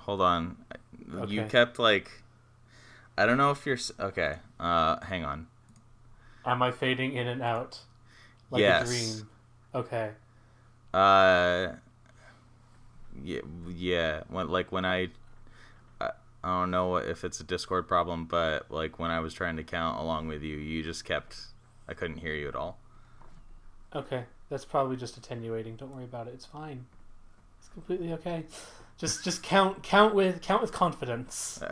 hold on. Okay. You kept like, I don't know if you're okay. Hang on. Am I fading in and out like Yes. a dream? Okay. Yeah. When I don't know if it's a Discord problem, but like when I was trying to count along with you, you just kept. I couldn't hear you at all. Okay. That's probably just attenuating. Don't worry about it. It's fine. It's completely okay. Just count with confidence.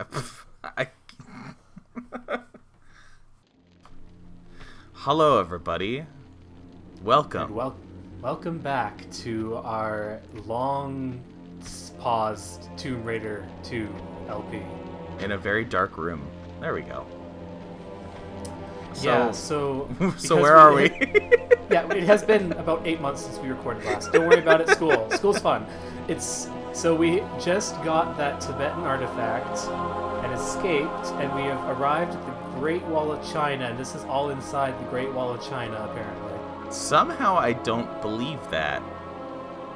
Hello, everybody. Welcome. And welcome back to our long paused Tomb Raider 2 LP. In a very dark room. There we go. So So where are we? Yeah, it has been about 8 months since we recorded last. Don't worry about it. School's fun. So we just got that Tibetan artifact and escaped, and we have arrived at the Great Wall of China, and this is all inside the Great Wall of China, apparently. Somehow I don't believe that.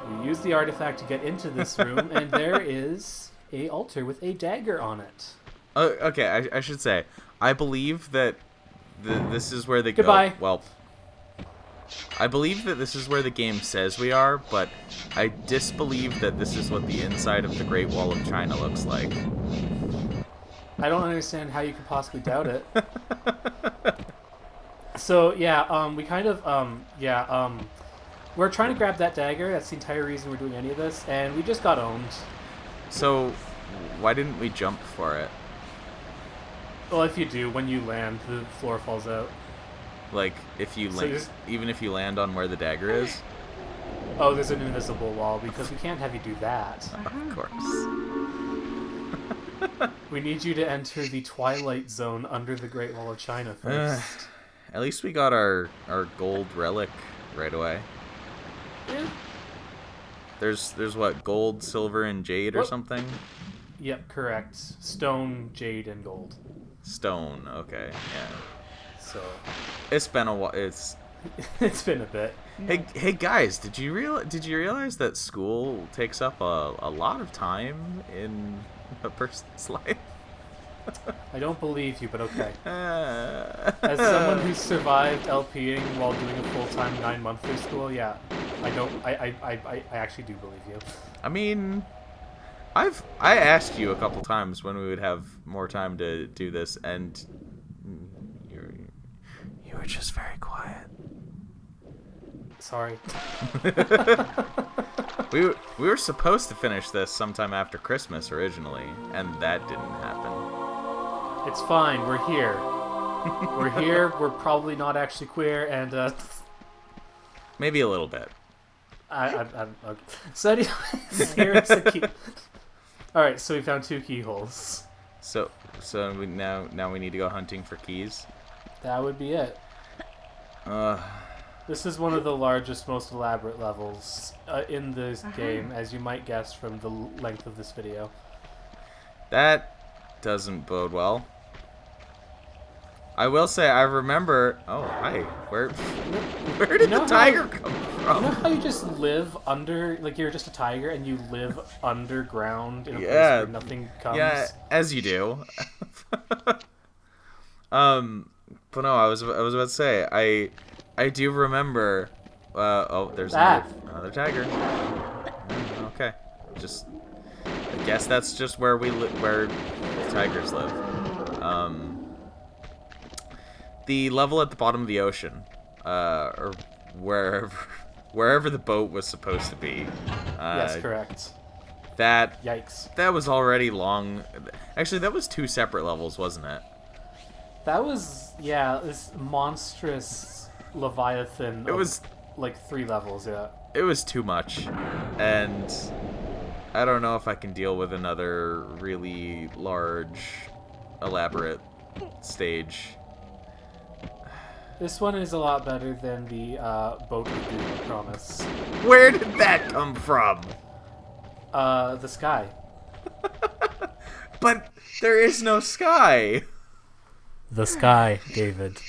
We used the artifact to get into this room, and there is a altar with a dagger on it. Okay, I should say, I believe that this is where the Goodbye. Well, I believe that this is where the game says we are, but I disbelieve that this is what the inside of the Great Wall of China looks like. I don't understand how you could possibly doubt it. So yeah, we kind of we're trying to grab that dagger. That's the entire reason we're doing any of this, and we just got owned. So why didn't we jump for it? Well, if you do, when you land, the floor falls out. Like if you even if you land on where the dagger is? Oh, there's an invisible wall because we can't have you do that. Of course. We need you to enter the Twilight Zone under the Great Wall of China first. At least we got our gold relic right away. Yeah. There's what, gold, silver, and jade or What? something? Yep, correct. Stone, jade, and gold. Stone, okay, yeah. So It's been a while. It's been a bit. Hey guys, did you realize that school takes up a lot of time in a person's life? I don't believe you, but okay. As someone who survived LPing while doing a full-time 9-month school, yeah, I actually do believe you. I mean, I asked you a couple times when we would have more time to do this, and you were just very quiet. Sorry. We were supposed to finish this sometime after Christmas originally, and that didn't happen. It's fine. We're here. We're here. We're probably not actually queer, and Maybe a little bit. I'm okay. So anyways, here's a key. All right, so we found 2 keyholes. So now we need to go hunting for keys. That would be it. This is one of the largest, most elaborate levels in this game, as you might guess from the length of this video. That doesn't bode well. I will say I remember. Oh, hi. Where did the tiger come from? You know how you just live under, like you're just a tiger and you live underground in a place where nothing comes? Yeah, as you do. But no, I was about to say I do remember. Oh, there's another tiger. Okay, I guess that's just where where tigers live. The level at the bottom of the ocean, or wherever the boat was supposed to be. Yes, correct. Yikes. That was already long. Actually, that was 2 separate levels, wasn't it? That was, yeah, this monstrous Leviathan. It was like 3 levels, yeah. It was too much, and I don't know if I can deal with another really large, elaborate stage. This one is a lot better than the boat of doom, I promise. Where did that come from? The sky. But there is no sky. The sky, David.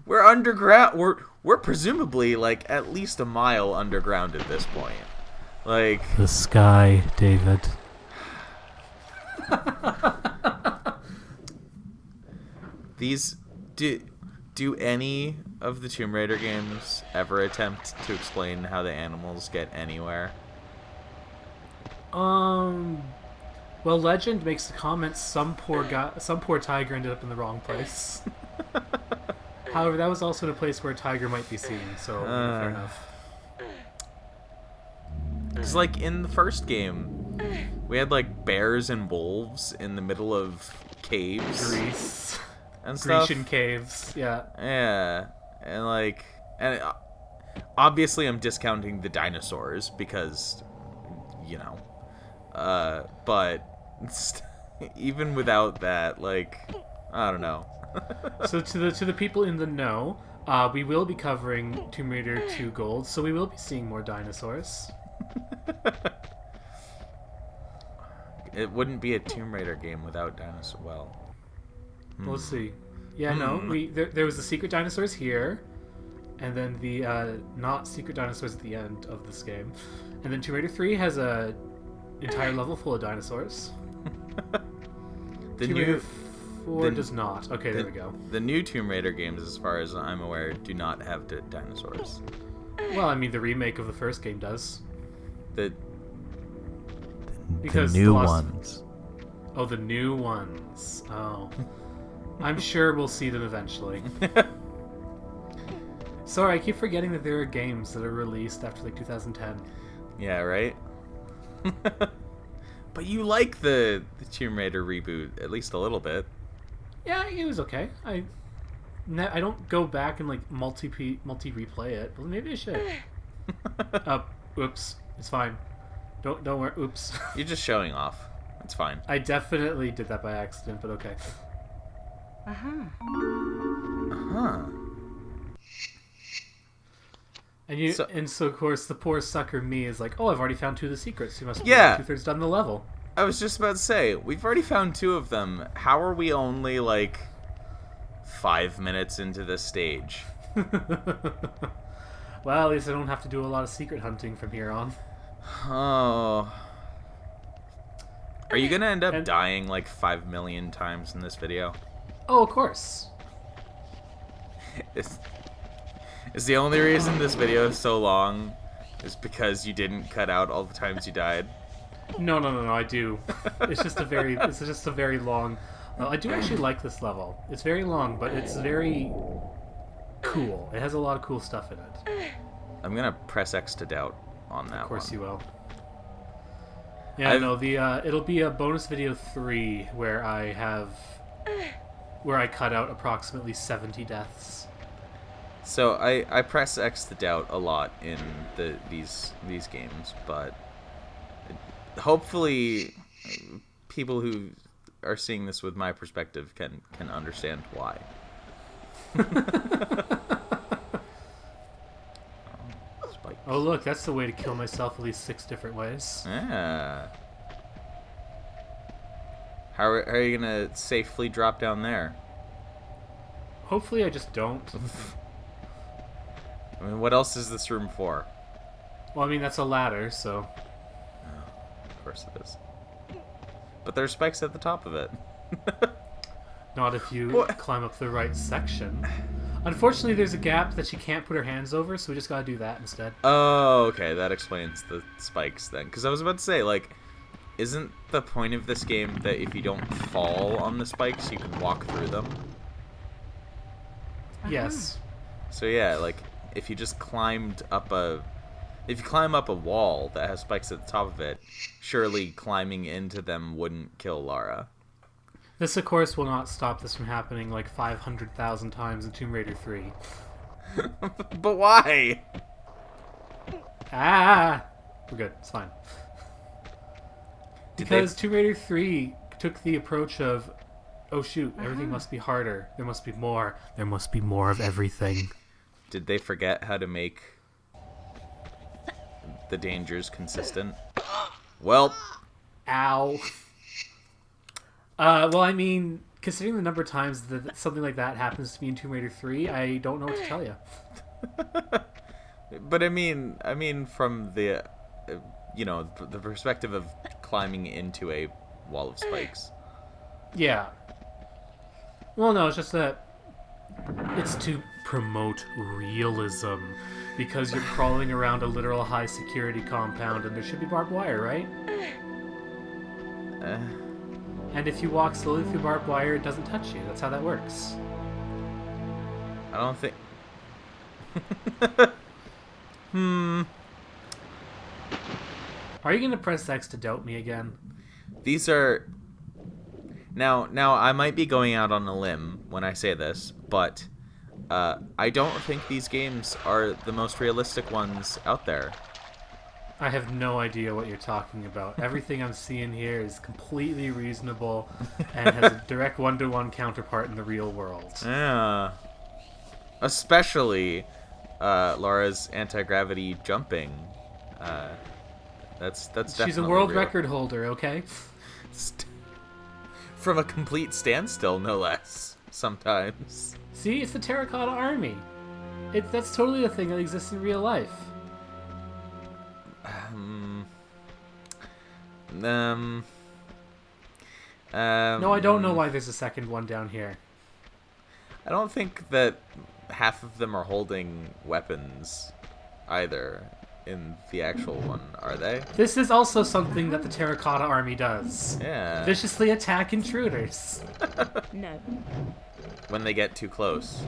We're underground. We're presumably like at least a mile underground at this point. Like the sky, David. These do any of the Tomb Raider games ever attempt to explain how the animals get anywhere? Well, Legend makes the comment some poor tiger ended up in the wrong place. However, that was also the place where a tiger might be seen, so fair enough. Because, like, in the first game, we had, like, bears and wolves in the middle of caves. Greece. And stuff. Grecian caves, yeah. Yeah. And, like... obviously I'm discounting the dinosaurs, because, you know... but... even without that, like... I don't know. So to the people in the know, we will be covering Tomb Raider 2 Gold, so we will be seeing more dinosaurs. It wouldn't be a Tomb Raider game without dinosaurs. Well, we'll see. Yeah, no, there was the secret dinosaurs here, and then the not secret dinosaurs at the end of this game, and then Tomb Raider 3 has a entire level full of dinosaurs. Tomb Raider 4 does not. Okay, there we go. The new Tomb Raider games, as far as I'm aware, do not have dinosaurs. Well, I mean, the remake of the first game does. Because the new ones. Oh, the new ones. Oh. I'm sure we'll see them eventually. Sorry, I keep forgetting that there are games that are released after, like, 2010. Yeah, right? But you like the Tomb Raider reboot, at least a little bit. Yeah, it was okay. I don't go back and, like, multi-replay it, but maybe I should. Oops. It's fine. Don't worry. Oops. You're just showing off. It's fine. I definitely did that by accident, but okay. And so of course the poor sucker me is like, oh, I've already found 2 of the secrets. You must be 2/3 done the level. I was just about to say, we've already found 2 of them. How are we only like 5 minutes into this stage? Well, at least I don't have to do a lot of secret hunting from here on. Oh. Are you gonna end up dying like 5 million times in this video? Oh, of course. Is the only reason this video is so long is because you didn't cut out all the times you died? No, I do. It's just a very long... I do actually like this level. It's very long, but it's very cool. It has a lot of cool stuff in it. I'm gonna press X to doubt on that one. Of course you will. Yeah, it'll be a bonus video 3 where I cut out approximately 70 deaths. So I press X to doubt a lot in these games, but hopefully people who are seeing this with my perspective can understand why. Oh look, that's the way to kill myself at least 6 different ways. Yeah. How are you gonna safely drop down there? Hopefully I just don't. I mean, what else is this room for? Well, I mean, that's a ladder, so... Oh, of course it is. But there's spikes at the top of it. Not if you climb up the right section. Unfortunately, there's a gap that she can't put her hands over, so we just gotta do that instead. Oh, okay, that explains the spikes then. Because I was about to say, like, isn't the point of this game that if you don't fall on the spikes, you can walk through them? Yes. So yeah, like, if you just climbed up if you climb up a wall that has spikes at the top of it, surely climbing into them wouldn't kill Lara. This, of course, will not stop this from happening like 500,000 times in Tomb Raider 3. But why? We're good. It's fine. Because Tomb Raider 3 took the approach of, oh shoot, everything must be harder. There must be more. There must be more of everything. Did they forget how to make the dangers consistent? Well. Ow. Well, I mean, considering the number of times that something like that happens to me in Tomb Raider 3, I don't know what to tell you. But I mean, from the, the perspective of climbing into a wall of spikes. Yeah. Well, no, it's just that it's to promote realism because you're crawling around a literal high security compound and there should be barbed wire, right? And if you walk slowly through barbed wire, it doesn't touch you. That's how that works. I don't think... Are you going to press X to doubt me again? These are... Now, I might be going out on a limb when I say this, but I don't think these games are the most realistic ones out there. I have no idea what you're talking about. Everything I'm seeing here is completely reasonable and has a direct one-to-one counterpart in the real world. Yeah. Especially Laura's anti-gravity jumping. That's definitely She's a world real. record holder, okay? From a complete standstill, no less, sometimes. See, it's the Terracotta Army. That's totally a thing that exists in real life. No, No, I don't know why there's a second one down here. I don't think that half of them are holding weapons either in the actual one, are they? This is also something that the Terracotta Army does. Yeah. Viciously attack intruders. No. When they get too close.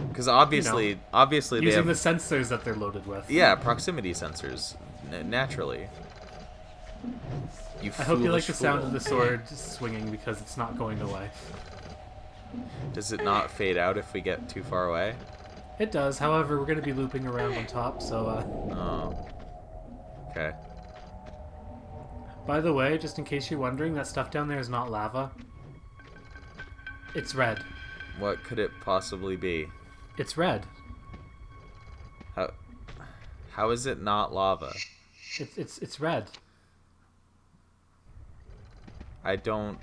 Because obviously they Using have... the sensors that they're loaded with. Yeah, proximity sensors, naturally. I hope you like the foolish sound fool. of the sword swinging because it's not going away. Does it not fade out if we get too far away? It does, however, we're going to be looping around on top, so... Oh. Okay. By the way, just in case you're wondering, that stuff down there is not lava. It's red. What could it possibly be? It's red. How is it not lava? It's red. I don't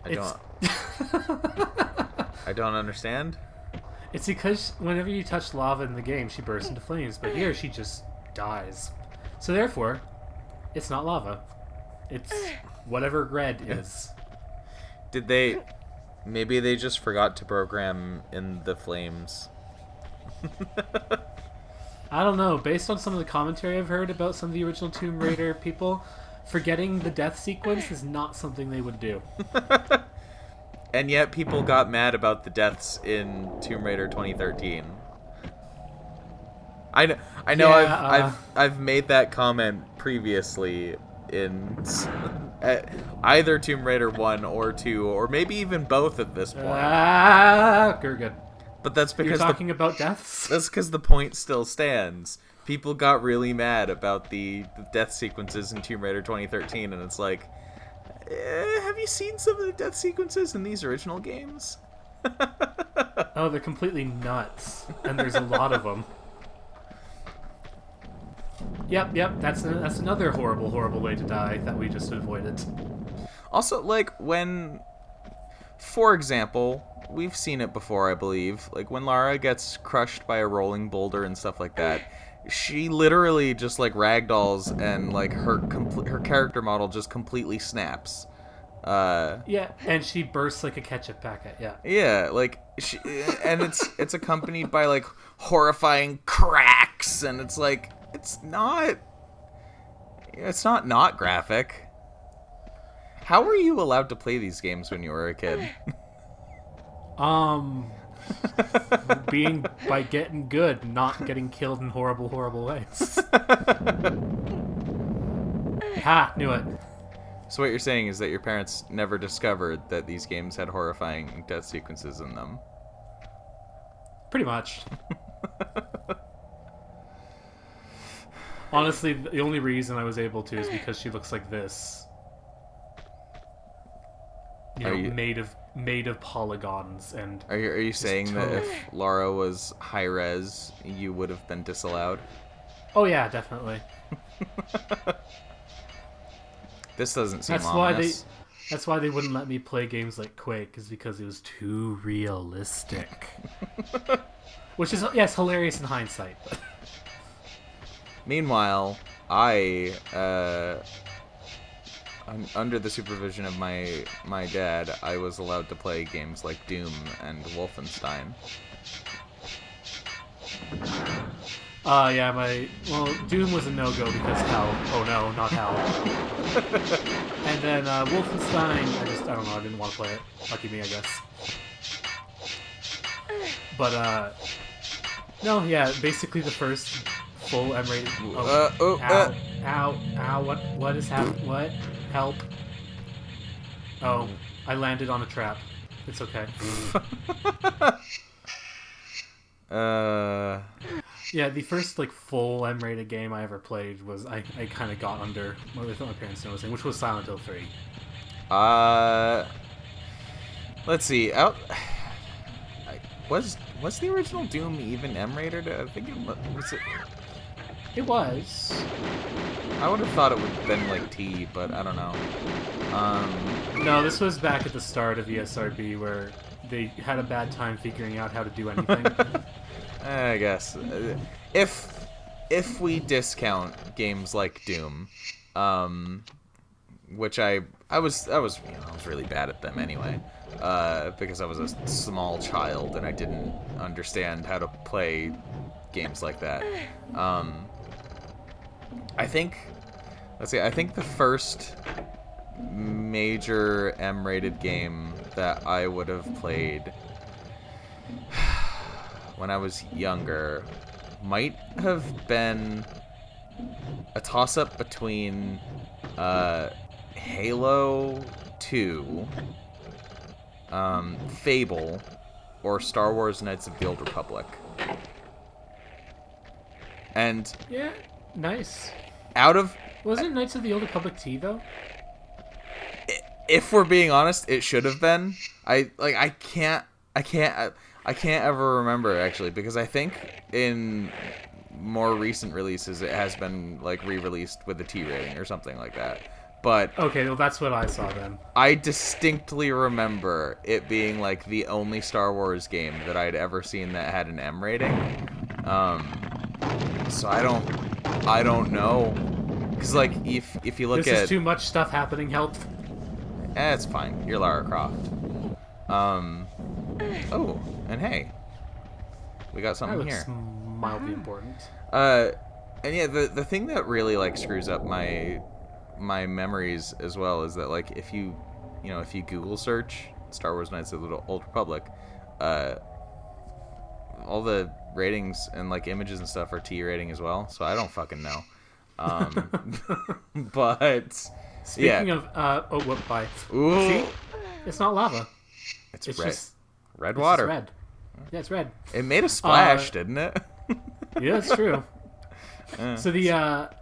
It's I don't understand. It's because whenever you touch lava in the game, she bursts into flames, but here she just dies. So therefore, it's not lava. It's whatever red is. Did they... Maybe they just forgot to program in the flames. I don't know. Based on some of the commentary I've heard about some of the original Tomb Raider people, forgetting the death sequence is not something they would do. And yet people got mad about the deaths in Tomb Raider 2013. I know Yeah, I've made that comment previously in either Tomb Raider 1 or 2 or maybe even both at this point. Good. But that's You're because talking about deaths? that's because the point still stands. People got really mad about the death sequences in Tomb Raider 2013, and it's like, have you seen some of the death sequences in these original games? Oh, they're completely nuts, and there's a lot of them. Yep, that's another horrible way to die that we just avoided. Also, like, when... For example, we've seen it before, I believe. Like, when Lara gets crushed by a rolling boulder and stuff like that, she literally just, like, ragdolls and, like, her character model just completely snaps. Yeah, and she bursts like a ketchup packet, yeah. Yeah, like, and it's accompanied by, like, horrifying cracks, and it's like, it's not graphic. How were you allowed to play these games when you were a kid? Being by getting good, not getting killed in horrible ways. Ha! Knew it. So what you're saying is that your parents never discovered that these games had horrifying death sequences in them. Pretty much. Honestly, the only reason I was able to is because she looks like this. Made of polygons and. Are you saying that if Lara was high res, you would have been disallowed? Oh yeah, definitely. This doesn't seem ominous. That's why they wouldn't let me play games like Quake, is because it was too realistic. Which is, yes, hilarious in hindsight. But... Meanwhile, I under the supervision of my dad, I was allowed to play games like Doom and Wolfenstein. Doom was a no-go because hell. Oh no, not hell. And then Wolfenstein, I don't know, I didn't want to play it. Lucky me, I guess. But no, yeah, basically the first full M-rated. Ow! What is happening? What? Help! Oh, I landed on a trap. It's okay. Yeah, the first like full M-rated game I ever played was I kind of got under without my parents noticing, which was Silent Hill 3. Let's see. Was the original Doom even M-rated? I think it was. It was. I would have thought it would have been like T, but I don't know. No, this was back at the start of ESRB where they had a bad time figuring out how to do anything. I guess if we discount games like Doom, which I was really bad at them anyway, because I was a small child and I didn't understand how to play games like that. I think the first major M-rated game that I would have played when I was younger might have been a toss-up between Halo 2, Fable, or Star Wars Knights of the Old Republic. And yeah, nice. Wasn't Knights of the Old Republic T though? If we're being honest, it should have been. I can't ever remember actually, because I think in more recent releases it has been like re-released with a T rating or something like that. But okay, well that's what I saw then. I distinctly remember it being like the only Star Wars game that I'd ever seen that had an M rating. So I don't know, because like if you look this at is too much stuff happening. Help. It's fine. You're Lara Croft. Oh, and hey, we got something here. Mildly important. And yeah, the thing that really like screws up my memories as well is that like if you Google search Star Wars Knights of the Old Republic, all the ratings and like images and stuff are T rating as well. So I don't fucking know. But speaking of bye. Ooh. See, it's not lava. It's red. Just red water. It's red. Yeah, it's red. It made a splash, didn't it? Yeah, it's true. So the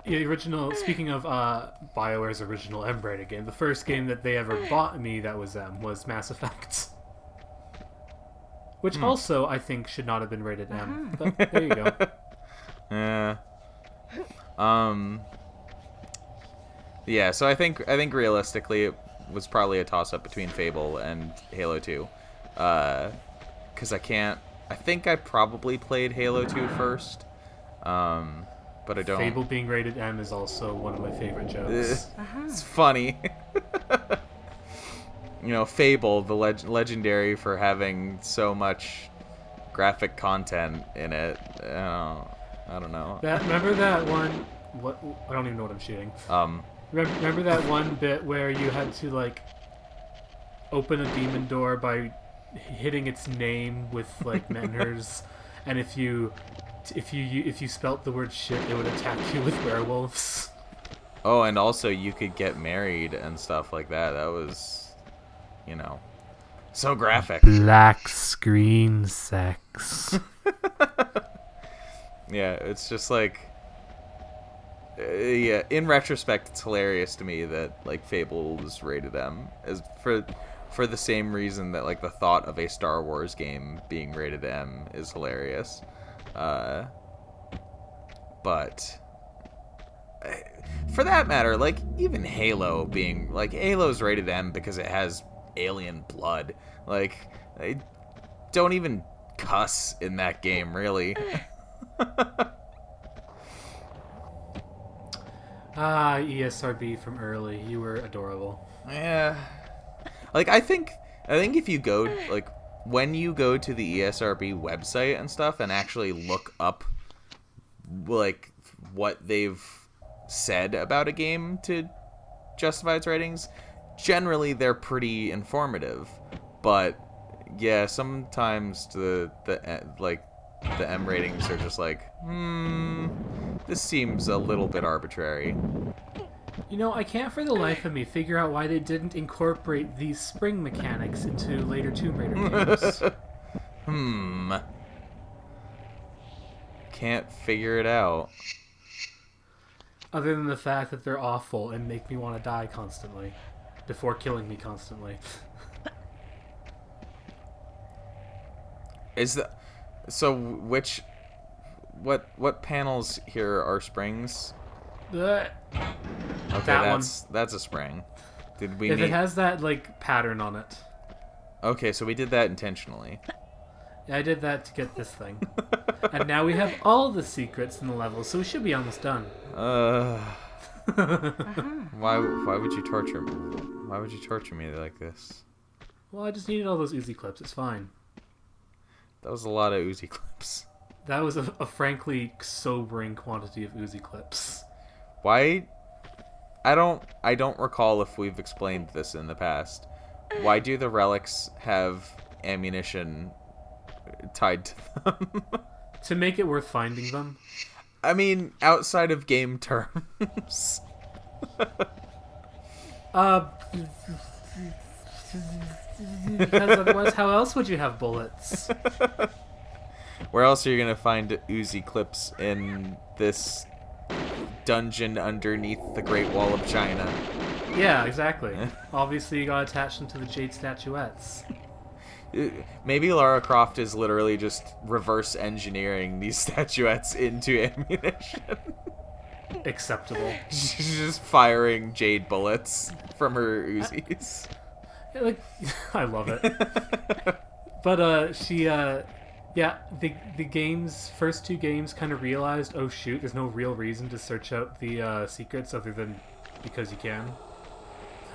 original, speaking of BioWare's original M-rated game, the first game that they ever bought me that was Mass Effect. Which also, I think, should not have been rated M. But there you go. Yeah. Yeah, so I think realistically it was probably a toss-up between Fable and Halo 2. Because I think I probably played Halo 2 first. But I don't. Fable being rated M is also one of my favorite jokes. It's funny. Fable, the legendary for having so much graphic content in it. I don't know. Remember that one? What? I don't even know what I'm shooting. Remember that one bit where you had to like open a demon door by hitting its name with like Menhers, and if you spelt the word shit, it would attack you with werewolves. Oh, and also you could get married and stuff like that. That was, so graphic. Black screen sex. Yeah, it's just like, yeah. In retrospect, it's hilarious to me that like Fable was rated M, as for the same reason that like the thought of a Star Wars game being rated M is hilarious. But for that matter, like even Halo's rated M because it has alien blood. Like they don't even cuss in that game, really. Ah, ESRB from early. You were adorable. Yeah. Like I think if you go like when you go to the ESRB website and stuff and actually look up like what they've said about a game to justify its ratings, generally they're pretty informative. But yeah, sometimes the M ratings are just like, this seems a little bit arbitrary. You know, I can't for the life of me figure out why they didn't incorporate these spring mechanics into later Tomb Raider games. Can't figure it out. Other than the fact that they're awful and make me want to die constantly. Before killing me constantly. Is that... So, what panels here are springs? Okay, that's a spring. Did we? If it has that like pattern on it. Okay, so we did that intentionally. Yeah, I did that to get this thing, and now we have all the secrets in the level, so we should be almost done. Why would you torture me? Why would you torture me like this? Well, I just needed all those Uzi clips. It's fine. That was a lot of Uzi clips. That was a frankly sobering quantity of Uzi clips. Why? I don't recall if we've explained this in the past. Why do the relics have ammunition tied to them? To make it worth finding them. I mean, outside of game terms. Because otherwise, how else would you have bullets? Where else are you gonna find Uzi clips in this dungeon underneath the Great Wall of China? Yeah, exactly. Obviously, you gotta attach them to the jade statuettes. Maybe Lara Croft is literally just reverse engineering these statuettes into ammunition. Acceptable. She's just firing jade bullets from her Uzis. Like, I love it. But the game's first two games kind of realized, oh shoot, there's no real reason to search out the secrets other than because you can.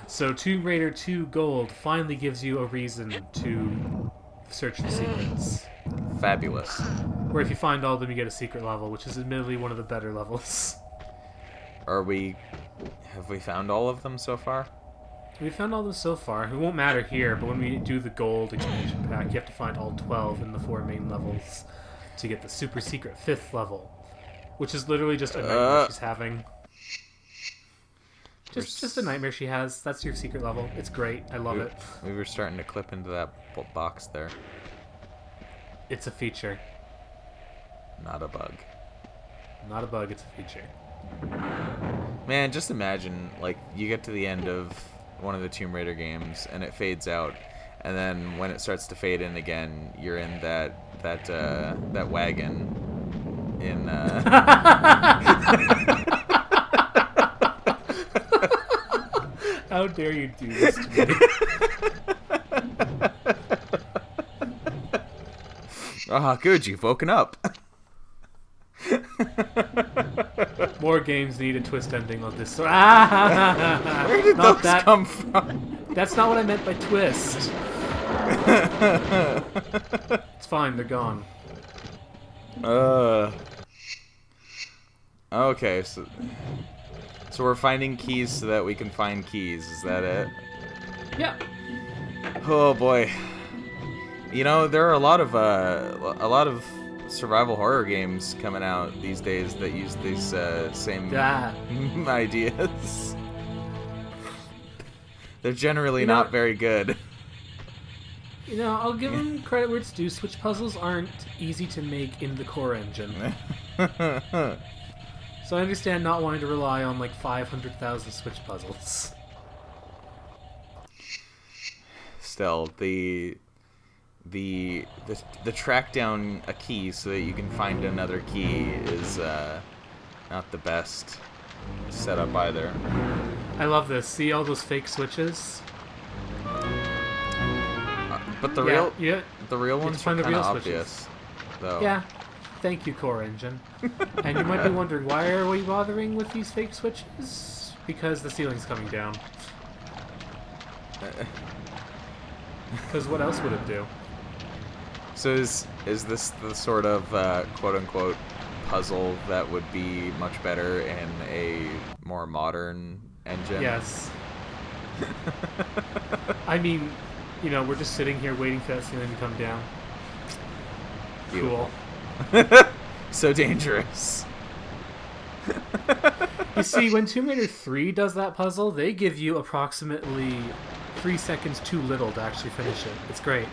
So Tomb Raider 2 Gold finally gives you a reason to search for secrets. Fabulous. Where if you find all of them, you get a secret level, which is admittedly one of the better levels. Have we found all of them so far? We found all of them so far. It won't matter here, but when we do the gold expansion pack, you have to find all 12 in the 4 main levels to get the super secret 5th level, which is literally just a nightmare she's having. Just a nightmare she has. That's your secret level. It's great. I love it. We were starting to clip into that box there. It's a feature. Not a bug. Not a bug, it's a feature. Man, just imagine, like, you get to the end of one of the Tomb Raider games and it fades out, and then when it starts to fade in again, you're in that wagon in How dare you do this to me? Ah, good, you've woken up. More games need a twist ending of this sort. Where did those come from? That's not what I meant by twist. It's fine, they're gone. Okay, so we're finding keys so that we can find keys. Is that it? Yeah. Oh boy. You know, there are a lot of survival horror games coming out these days that use these same ideas. They're generally not very good. You know, I'll give them credit where it's due. Switch puzzles aren't easy to make in the core engine. So I understand not wanting to rely on like 500,000 Switch puzzles. Still, the track down a key so that you can find another key is not the best setup either. I love this. See all those fake switches? But the real ones are kind of obvious, though. Yeah, Thank you, Core Engine. And you might be wondering, why are we bothering with these fake switches? Because the ceiling's coming down. Because what else would it do? So is this the sort of quote-unquote puzzle that would be much better in a more modern engine? Yes. I mean, you know, we're just sitting here waiting for that ceiling to come down. Beautiful. Cool. So dangerous. You see, when Tomb Raider 3 does that puzzle, they give you approximately 3 seconds too little to actually finish it. It's great.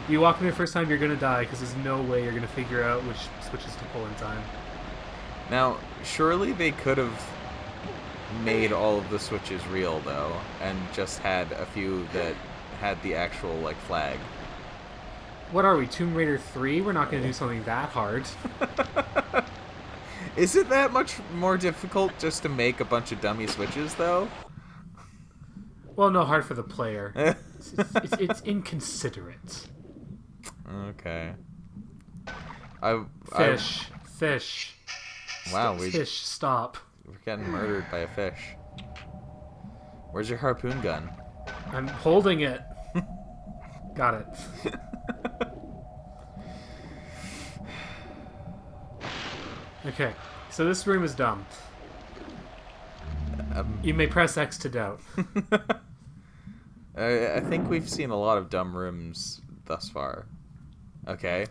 You walk in the first time, you're going to die because there's no way you're going to figure out which switches to pull in time. Now, surely they could have made all of the switches real, though, and just had a few that had the actual, like, flag. What are we, Tomb Raider 3? We're not going to do something that hard. Is it that much more difficult just to make a bunch of dummy switches, though? Well, no, hard for the player. It's inconsiderate. Okay. Fish. Wow, Fish, stop. we're getting murdered by a fish. Where's your harpoon gun? I'm holding it. Got it. Okay, so this room is dumb. You may press X to doubt. I think we've seen a lot of dumb rooms thus far. Okay.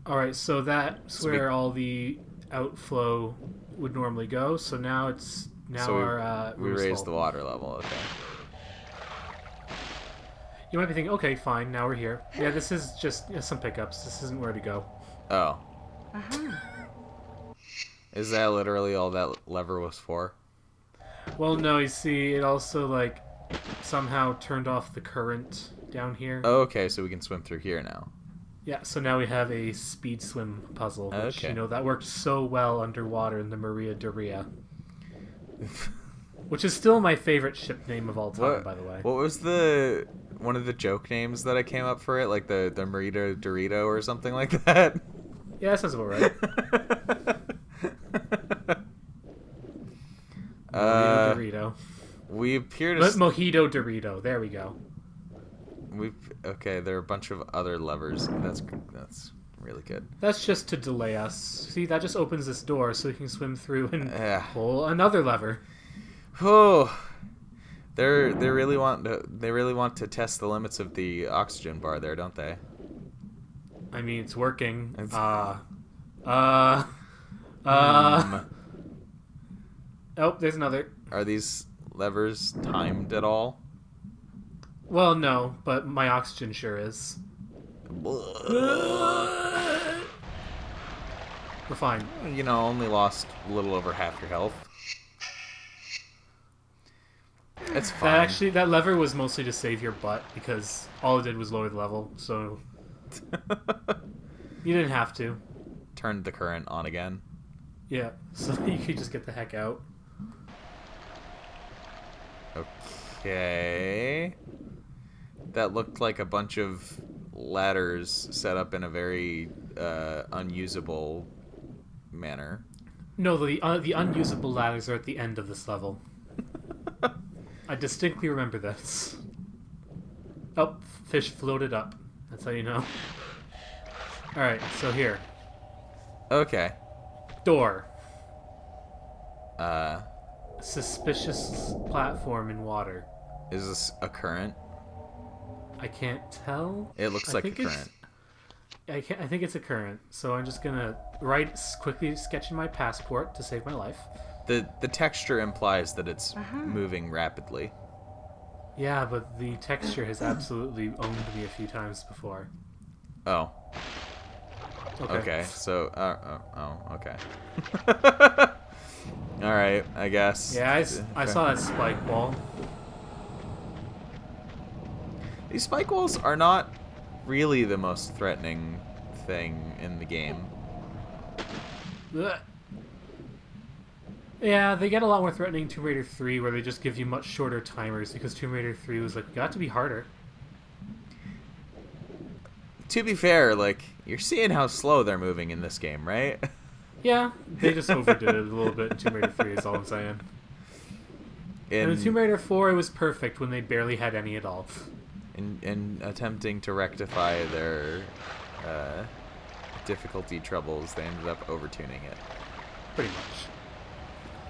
Alright, so that's where all the outflow would normally go, so now it's... Now we raised the water level, okay. You might be thinking, okay, fine, now we're here. Yeah, this is just some pickups. This isn't where to go. Oh. Is that literally all that lever was for? Well, no, you see, it also, like, somehow turned off the current down here. Oh, okay, so we can swim through here now. Yeah, so now we have a speed swim puzzle, which, Okay. you know, that worked so well underwater in the Maria Doria. Which is still my favorite ship name of all time, by the way. What was one of the joke names that I came up for it? Like the Marita Dorito or something like that? Yeah, that sounds about right. Dorito. We appear to... Mojito Dorito. There we go. Okay, there are a bunch of other levers. That's really good. That's just to delay us. See, that just opens this door so we can swim through and pull another lever. Oh, they really want to test the limits of the oxygen bar there, don't they? I mean, it's working. Oh, there's another. Are these levers timed at all? Well, no, but my oxygen sure is. We're fine. You know, only lost a little over half your health. It's fine. That lever was mostly to save your butt because all it did was lower the level, so you didn't have to. Turned the current on again. Yeah, so you could just get the heck out. Okay. That looked like a bunch of ladders set up in a very unusable manner. No, the unusable ladders are at the end of this level. I distinctly remember this. Oh, fish floated up. That's how you know. Alright, so here. Okay. Door. Uh, Suspicious platform in water. is this a current? I can't tell. It looks like a current. I think it's a current, so I'm just gonna quickly sketch in my passport to save my life. The texture implies that it's moving rapidly. Yeah, but the texture has absolutely owned me a few times before. Oh. Okay. So, okay. All right, I guess. Yeah, I saw that spike wall. These spike walls are not really the most threatening thing in the game. Ugh. Yeah, they get a lot more threatening in Tomb Raider 3, where they just give you much shorter timers, because Tomb Raider 3 was like, got to be harder. to be fair, like, you're seeing how slow they're moving in this game, right? Yeah, they just overdid it a little bit in Tomb Raider 3 is all I'm saying. And in Tomb Raider 4, it was perfect when they barely had any at all. In attempting to rectify their difficulty troubles, they ended up overtuning it. Pretty much.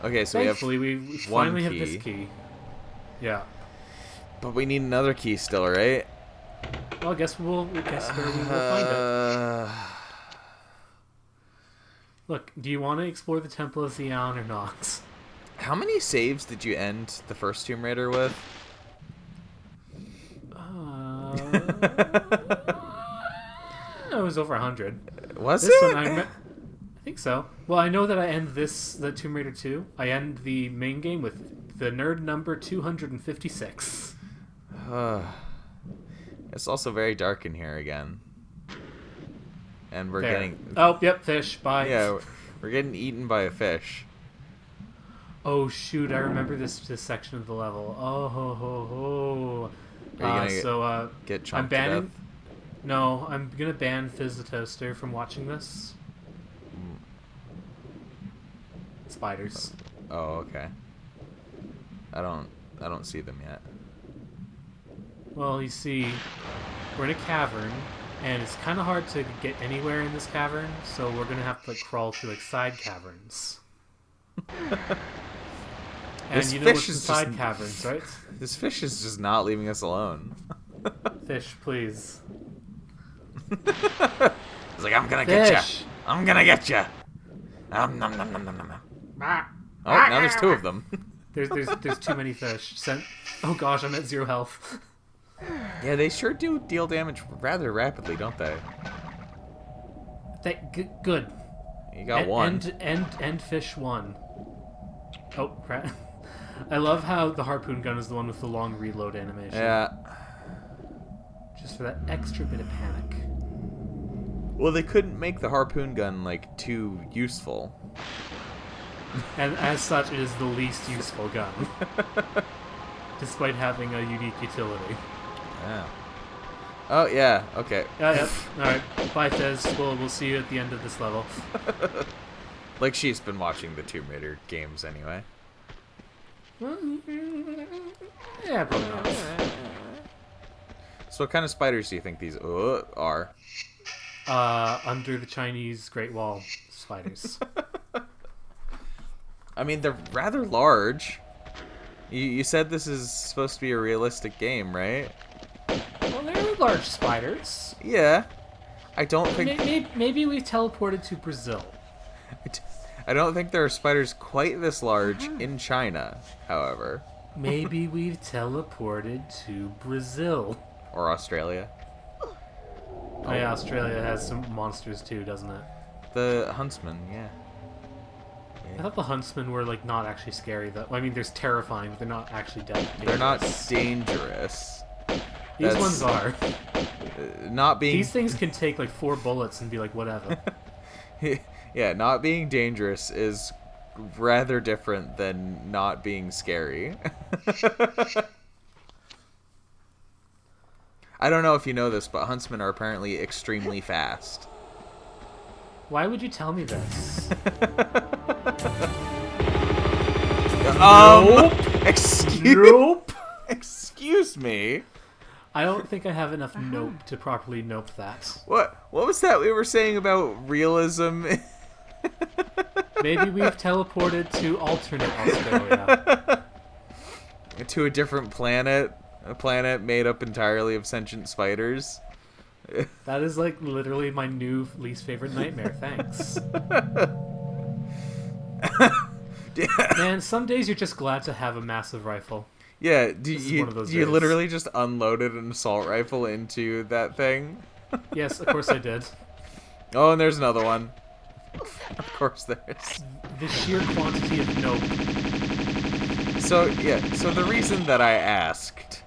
Okay, so thankfully, we finally have this key. Yeah. But we need another key still, right? Well, I guess we will find it. Look, do you want to explore the Temple of Xian or not? How many saves did you end the first Tomb Raider with? It was over 100. Was this it? One I think so. Well, I know that I end the Tomb Raider 2. I end the main game with the nerd number 256. It's also very dark in here again. And we're getting... Oh, yep, fish. Bye. Yeah, we're getting eaten by a fish. Oh, shoot. I remember this section of the level. Oh, ho, ho, ho. Are you gonna get chomped I'm banning... to death? No, I'm going to ban Fizz the Toaster from watching this. Spiders. Oh, okay. I don't see them yet. Well, you see, we're in a cavern, and it's kind of hard to get anywhere in this cavern, so we're gonna have to crawl through side caverns. And you know what's inside caverns, right? This fish is just not leaving us alone. Fish, please. It's like, I'm gonna get you. I'm gonna get you. Nom, nom, nom, nom, nom, nom. Oh, now there's two of them. There's too many fish. Oh gosh, I'm at 0 health. Yeah, they sure do deal damage rather rapidly, don't they? Good. You got one. End fish 1. Oh, crap. I love how the harpoon gun is the one with the long reload animation. Yeah. Just for that extra bit of panic. Well, they couldn't make the harpoon gun, like, too useful. And as such, it is the least useful gun. Despite having a unique utility. Yeah. Oh, yeah. Okay. Yeah. Alright. Bye, Fizz. We'll see you at the end of this level. Like she's been watching the Tomb Raider games anyway. Yeah, probably not. So what kind of spiders do you think these are? Under the Chinese Great Wall spiders. I mean, they're rather large. You said this is supposed to be a realistic game, right? Well, they're large spiders. Yeah. I don't think... Maybe we teleported to Brazil. I don't think there are spiders quite this large in China, however. Maybe we've teleported to Brazil. Or Australia. Oh yeah, Australia has some monsters too, doesn't it? The huntsman, yeah. I thought the huntsmen were like not actually scary though. I mean, they're terrifying, but they're not actually dangerous. They're not dangerous. These ones are. Not being... These things can take like 4 bullets and be like, whatever. Yeah, not being dangerous is rather different than not being scary. I don't know if you know this, but huntsmen are apparently extremely fast. Why would you tell me this? Nope. Nope. Excuse me. I don't think I have enough nope to properly nope that. What was that we were saying about realism? Maybe we've teleported to alternate Australia. To a different planet. A planet made up entirely of sentient spiders. That is like literally my new least favorite nightmare. Thanks. Man, some days you're just glad to have a massive rifle. Yeah, do you days. literally just unloaded an assault rifle into that thing? Yes, of course I did. Oh, and there's another one. Of course there is. The sheer quantity of nope. So the reason that I asked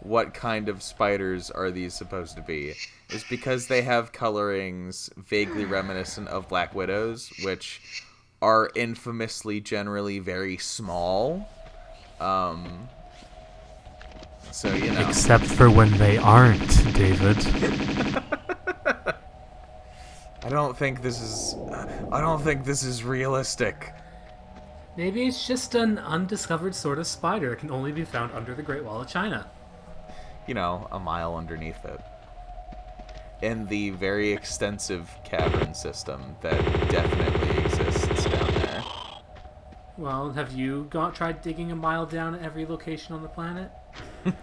what kind of spiders are these supposed to be is because they have colorings vaguely reminiscent of Black Widows, which are infamously generally very small. So, you know. Except for when they aren't, David. I don't think this is realistic. Maybe it's just an undiscovered sort of spider that can only be found under the Great Wall of China. You know, a mile underneath it. In the very extensive cavern system that definitely exists down there. Well, have you tried digging a mile down at every location on the planet?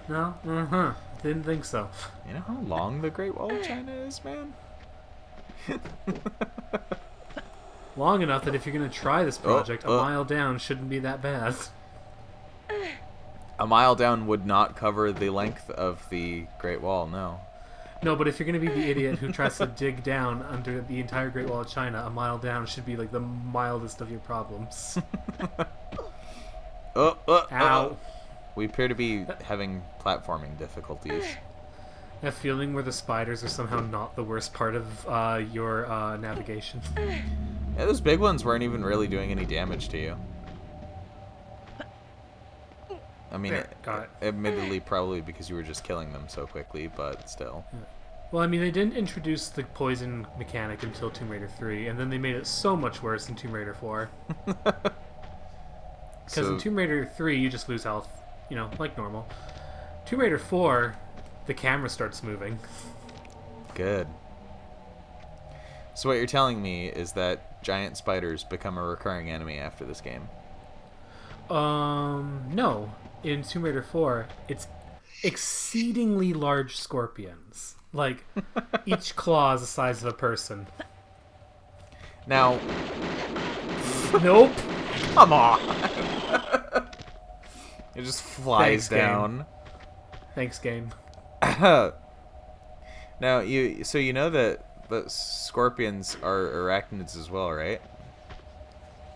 No? Uh-huh. Didn't think so. You know how long the Great Wall of China is, man? Long enough that if you're going to try this project, a mile down shouldn't be that bad. A mile down would not cover the length of the Great Wall, no. No, but if you're going to be the idiot who tries to dig down under the entire Great Wall of China, a mile down should be like the mildest of your problems. Ow. We appear to be having platforming difficulties. That feeling where the spiders are somehow not the worst part of your navigation. Yeah, those big ones weren't even really doing any damage to you. I mean, got it. Admittedly, probably because you were just killing them so quickly, but still. Yeah. Well, I mean, they didn't introduce the poison mechanic until Tomb Raider 3, and then they made it so much worse in Tomb Raider 4. Because in Tomb Raider 3, you just lose health, you know, like normal. Tomb Raider 4, the camera starts moving. Good. So what you're telling me is that giant spiders become a recurring enemy after this game? No. In Tomb Raider 4, it's exceedingly large scorpions. Like, each claw is the size of a person. Now... Nope. Come on. It just flies down. Thanks, game. Now, you know that scorpions are arachnids as well, right?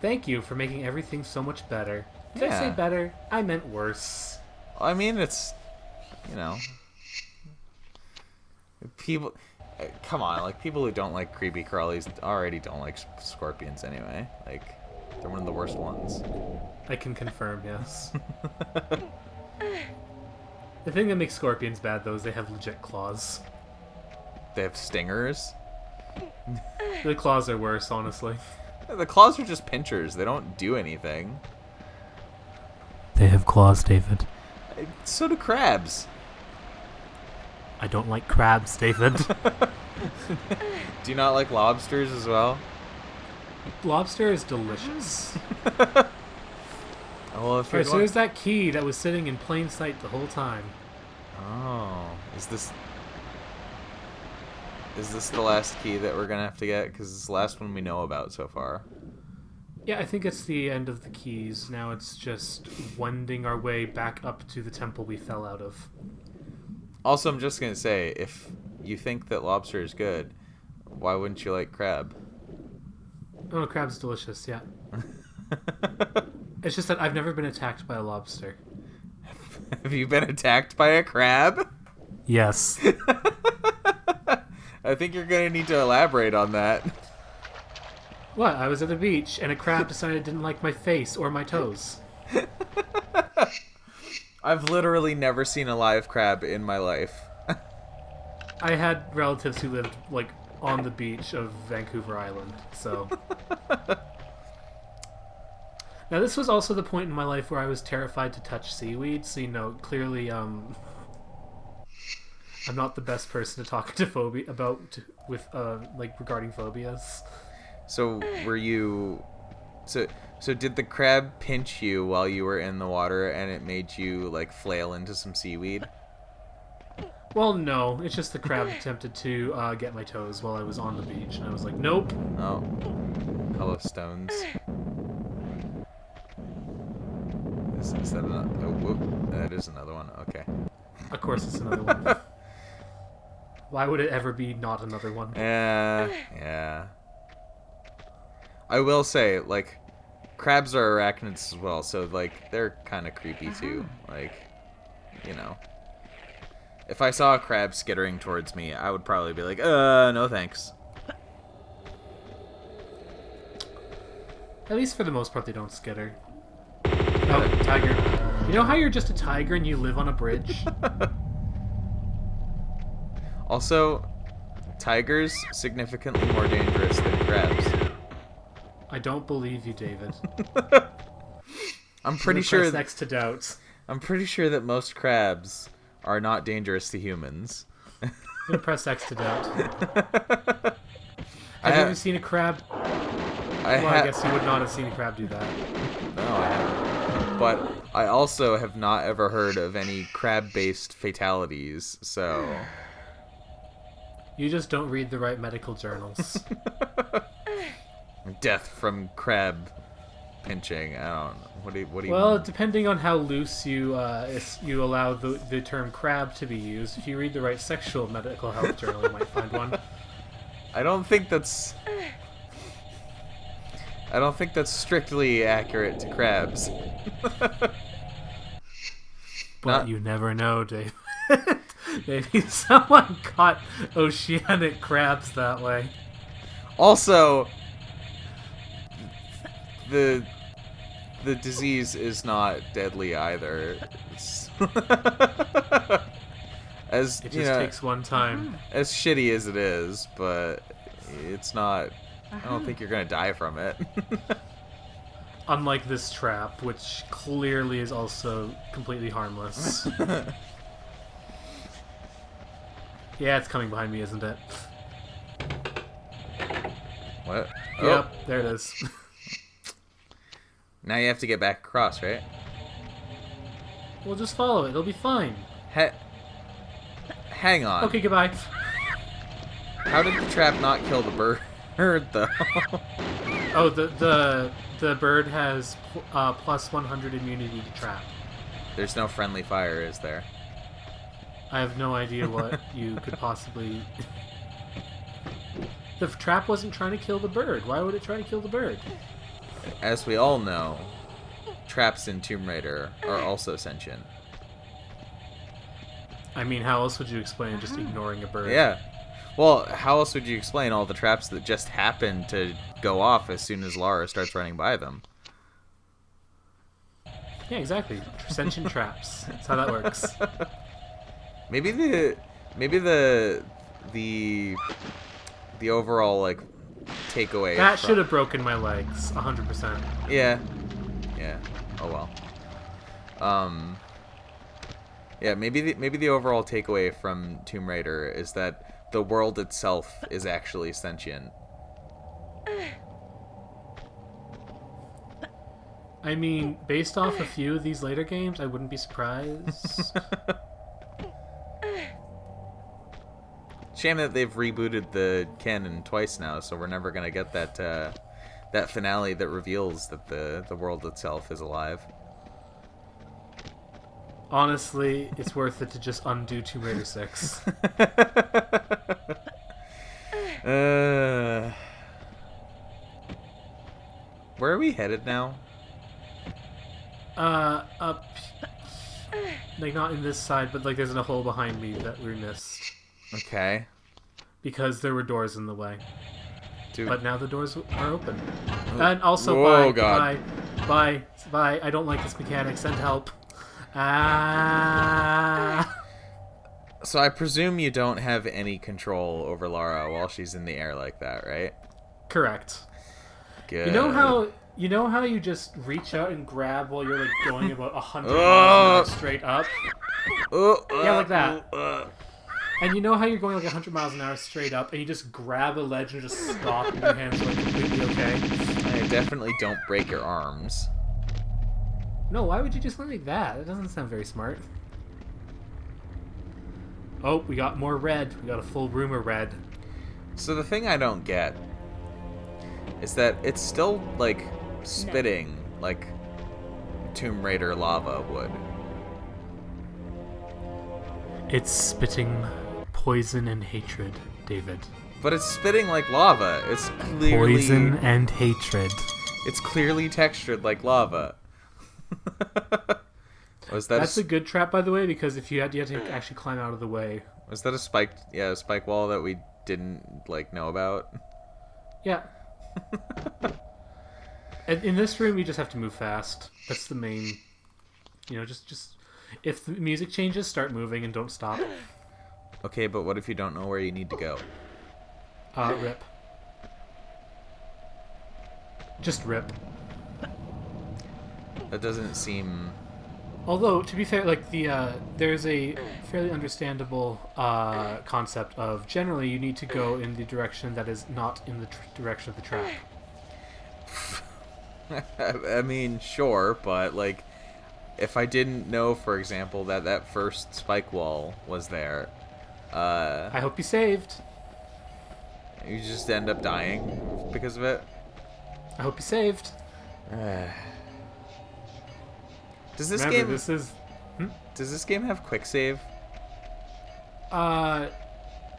Thank you for making everything so much better. Did I say better? I meant worse. I mean, it's, you know, people, come on, like, people who don't like creepy crawlies already don't like scorpions anyway. Like, they're one of the worst ones. I can confirm, yes. The thing that makes scorpions bad, though, is they have legit claws. They have stingers? The claws are worse, honestly. The claws are just pinchers. They don't do anything. They have claws, David. So do crabs. I don't like crabs, David. Do you not like lobsters as well? Lobster is delicious. Well, if Alright, so there's that key that was sitting in plain sight the whole time. Oh, is this the last key that we're gonna have to get? Because it's the last one we know about so far. Yeah, I think it's the end of the keys. Now it's just wending our way back up to the temple we fell out of. Also, I'm just gonna say, if you think that lobster is good, why wouldn't you like crab? Oh, crab's delicious, yeah. It's just that I've never been attacked by a lobster. Have you been attacked by a crab? Yes. I think you're gonna need to elaborate on that. What? I was at the beach, and a crab decided it didn't like my face or my toes. I've literally never seen a live crab in my life. I had relatives who lived, like, on the beach of Vancouver Island, so... Now, this was also the point in my life where I was terrified to touch seaweed, so, you know, clearly, I'm not the best person to talk to regarding phobias. So, were you... So did the crab pinch you while you were in the water and it made you, like, flail into some seaweed? Well, no. It's just the crab attempted to get my toes while I was on the beach, and I was like, nope. Oh. Hello, stones. Is that another... Oh, whoop. That is another one. Okay. Of course it's another one. Why would it ever be not another one? Yeah. I will say, like, crabs are arachnids as well, so, like, they're kind of creepy, too. Like, you know. If I saw a crab skittering towards me, I would probably be like, no thanks. At least for the most part, they don't skitter. Oh, tiger. You know how you're just a tiger and you live on a bridge? Also, tigers significantly more dangerous than crabs. I don't believe you, David. I'm pretty sure next to doubt. I'm pretty sure that most crabs are not dangerous to humans. I'm gonna press X to doubt. Have you ever seen a crab? I guess you would not have seen a crab do that. No, I haven't. But I also have not ever heard of any crab-based fatalities, so... You just don't read the right medical journals. Death from crab pinching. I don't know. What do you Well, mean? depending on how loose you allow the term crab to be used, if you read the right sexual medical health journal, you might find one. I don't think that's strictly accurate to crabs. But you never know, Dave. Maybe someone caught oceanic crabs that way. Also, the disease is not deadly either. As it just takes one time. As shitty as it is, but it's not. I don't think you're gonna die from it. Unlike this trap, which clearly is also completely harmless. Yeah, it's coming behind me, isn't it? What? Yep, there it is. Now you have to get back across, right? We'll just follow it. It'll be fine. Hang on. Okay, goodbye. How did the trap not kill the bird, though? Oh, the bird has plus 100 immunity to trap. There's no friendly fire, is there? I have no idea what you could possibly... The trap wasn't trying to kill the bird. Why would it try to kill the bird? As we all know, traps in Tomb Raider are also sentient. I mean, how else would you explain just ignoring a bird? Yeah. Well, how else would you explain all the traps that just happen to go off as soon as Lara starts running by them? Yeah, exactly. Sentient traps. That's how that works. Maybe the overall like takeaway. That should have broken my legs, 100%. Yeah. Oh well. Yeah, maybe the overall takeaway from Tomb Raider is that the world itself is actually sentient. I mean, based off a few of these later games, I wouldn't be surprised. Shame that they've rebooted the canon twice now, so we're never gonna get that finale that reveals that the world itself is alive. Honestly, it's worth it to just undo Tomb Raider 6. Where are we headed now? Up. Like, not in this side, but like there's a hole behind me that we missed. Okay. Because there were doors in the way. Dude. But now the doors are open. And also, Whoa, bye, God. bye. I don't like this mechanic. Send help. Ah. So I presume you don't have any control over Lara while she's in the air like that, right? Correct. Good. You know how you just reach out and grab while you're like going about 100 miles an hour straight up? Yeah, like that. And you know how you're going like 100 miles an hour straight up, and you just grab a ledge and just stop, and your hands are like completely okay? I definitely don't break your arms. No, why would you do something like that? That doesn't sound very smart. Oh, we got more red. We got a full room of red. So the thing I don't get is that it's still like spitting like Tomb Raider lava would. It's spitting poison and hatred, David. But it's spitting like lava. It's clearly Poison and hatred. It's clearly textured like lava. That's a good trap, by the way, because if you had to actually climb out of the way. Was that a spike wall that we didn't like know about? Yeah. And in this room, you just have to move fast. That's the main. Just if the music changes, start moving and don't stop. Okay, but what if you don't know where you need to go? Rip. Just rip. That doesn't seem... Although, to be fair, like there's a fairly understandable concept of generally you need to go in the direction that is not in the direction of the trap. I mean, sure, but like, if I didn't know, for example, that first spike wall was there, I hope you saved. You just end up dying because of it. I hope you saved. Does this Remember, game? This is. Does this game have quick save? Well,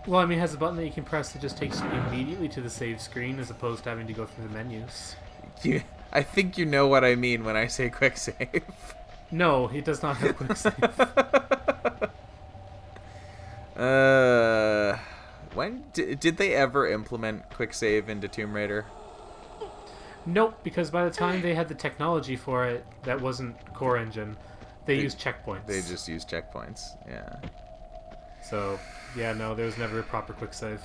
I mean, it has a button that you can press that just takes you immediately to the save screen, as opposed to having to go through the menus. I think you know what I mean when I say quick save. No, it does not have quick save. When did they ever implement quick save into Tomb Raider? Nope, because by the time they had the technology for it, that wasn't core engine. They used checkpoints. They just used checkpoints. Yeah. So, yeah, no, there was never a proper quick save.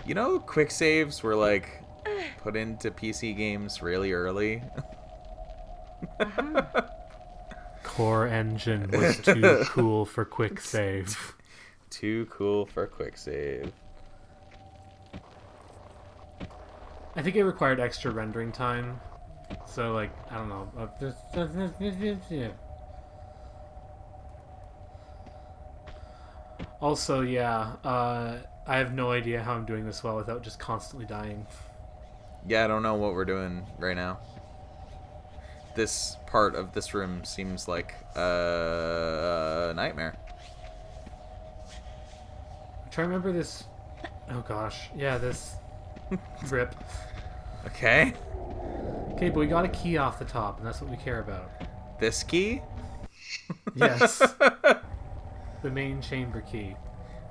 You know, quick saves were like put into PC games really early. Core engine was too cool for quick save. Too cool for quick save. I think it required extra rendering time. So, like, I don't know. Also, yeah, I have no idea how I'm doing this well without just constantly dying. Yeah, I don't know what we're doing right now. This part of this room seems like a nightmare. I'm trying to remember this. Oh gosh, yeah, this rip. Okay. Okay, but we got a key off the top, and that's what we care about. This key? Yes. The main chamber key.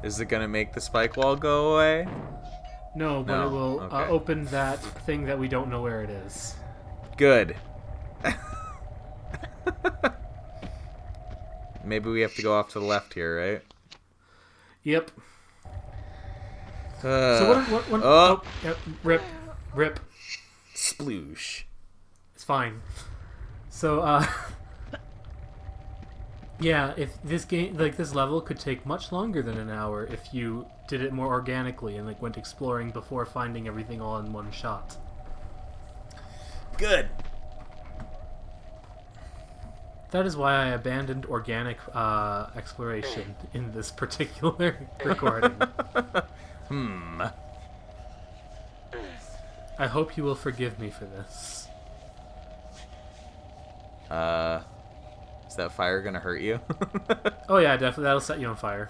Is it gonna make the spike wall go away? No, but No, it will okay. open that thing that we don't know where it is. Good. Maybe we have to go off to the left here, right? Yep. So what oh, yep, rip. sploosh. It's fine. So, yeah, if this game, like this level, could take much longer than an hour if you did it more organically and like went exploring before finding everything all in one shot. Good. That is why I abandoned organic exploration in this particular recording. I hope you will forgive me for this. Is that fire gonna hurt you? Oh yeah, definitely. That'll set you on fire.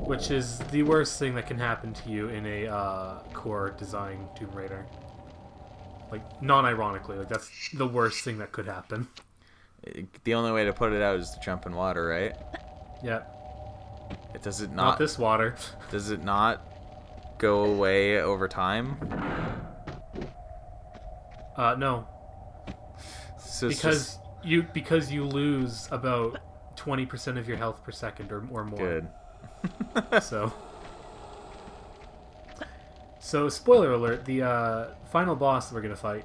Which is the worst thing that can happen to you in a core design Tomb Raider. Like, non-ironically, like that's the worst thing that could happen. The only way to put it out is to jump in water, right? Yeah. Does it Not this water. Does it not go away over time? No. So Because you lose about 20% of your health per second or more. Good. So spoiler alert, the final boss that we're gonna fight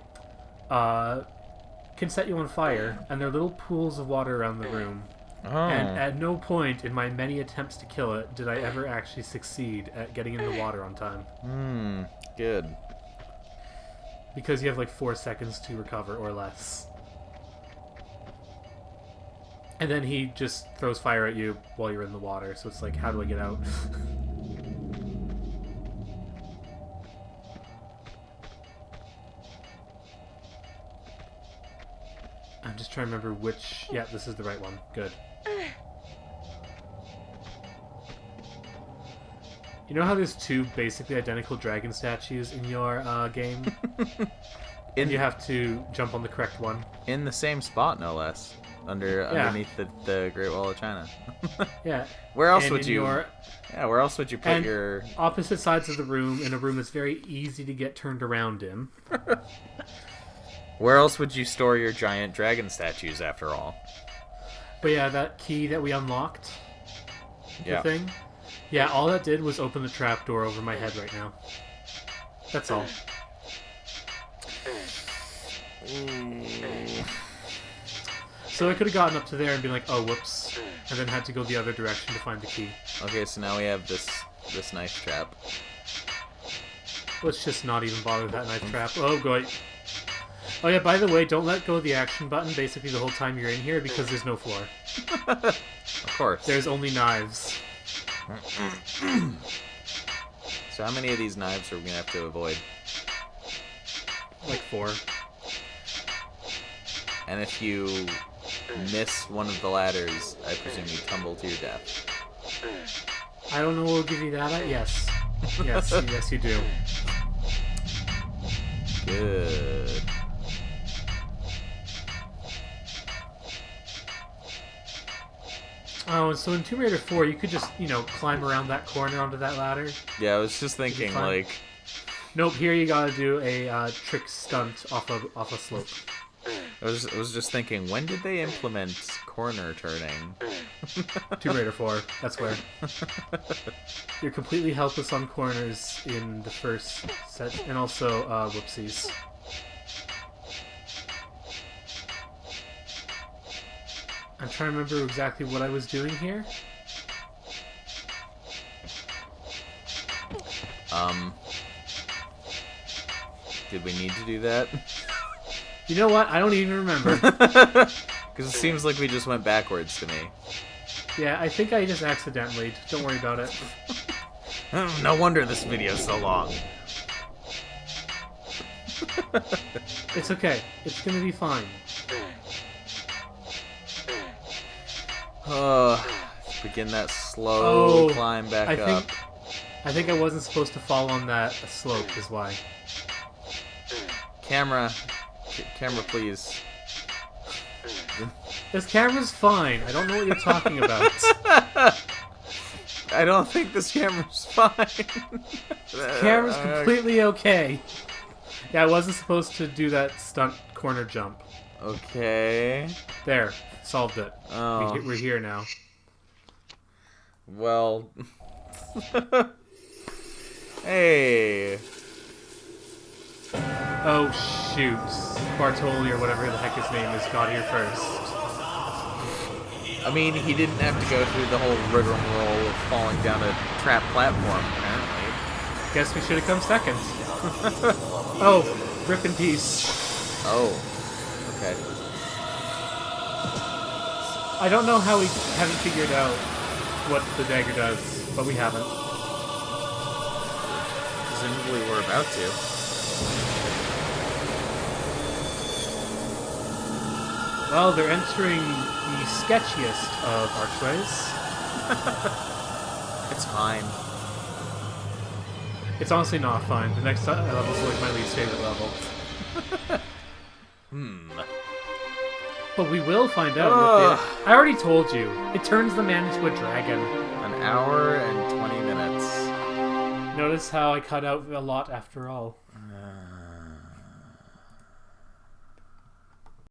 can set you on fire, and there are little pools of water around the room. Oh. And at no point in my many attempts to kill it did I ever actually succeed at getting in the water on time. Good. Because you have like 4 seconds to recover or less. And then he just throws fire at you while you're in the water, so it's like, how do I get out? I'm just trying to remember which... Yeah, this is the right one. Good. You know how there's 2 basically identical dragon statues in your game? And you have to jump on the correct one? In the same spot, no less. Underneath the Great Wall of China. Yeah. Where else And would you... Yeah, where else would you put your... opposite sides of the room, in a room that's very easy to get turned around in. Where else would you store your giant dragon statues, after all? But yeah, that key that we unlocked, the thing, Yeah, all that did was open the trapdoor over my head right now. That's all. So I could have gotten up to there and been like, oh, whoops. And then had to go the other direction to find the key. Okay, so now we have this knife trap. Let's just not even bother with that knife trap. Oh, God. Oh, yeah, by the way, don't let go of the action button basically the whole time you're in here because there's no floor. Of course. There's only knives. So how many of these knives are we going to have to avoid? Like 4. And if you miss one of the ladders, I presume you tumble to your death. I don't know what will give you that. Yes. Yes, yes you do. Good. Oh, and so in Tomb Raider 4, you could just, climb around that corner onto that ladder. Yeah, I was just thinking, like... Nope, here you gotta do a trick stunt off a slope. I was just thinking, when did they implement corner turning? Tomb Raider 4, that's where. You're completely helpless on corners in the first set, and also, whoopsies. I'm trying to remember exactly what I was doing here. Did we need to do that? You know what? I don't even remember. Because it seems like we just went backwards to me. Yeah, I think I just accidentally. Don't worry about it. No wonder this video's so long. It's okay. It's gonna be fine. Begin that slow climb back up. I think I wasn't supposed to fall on that slope, is why. Camera, please. This camera's fine. I don't know what you're talking about. I don't think this camera's fine. This camera's completely okay. Yeah, I wasn't supposed to do that stunt corner jump. Okay. There. Solved it. Oh. We're here now. Well. Hey. Oh, shoot. Bartoli, or whatever the heck his name is, got here first. I mean, he didn't have to go through the whole rigmarole of falling down a trap platform, apparently. Guess we should have come second. Oh, rip in peace. Oh. Okay. I don't know how we haven't figured out what the dagger does, but we haven't. Presumably we're about to. Well, they're entering the sketchiest of archways. It's fine. It's honestly not fine. The next level's like my least favorite level. But we will find out. I already told you. It turns the man into a dragon. An hour and 20 minutes. Notice how I cut out a lot after all.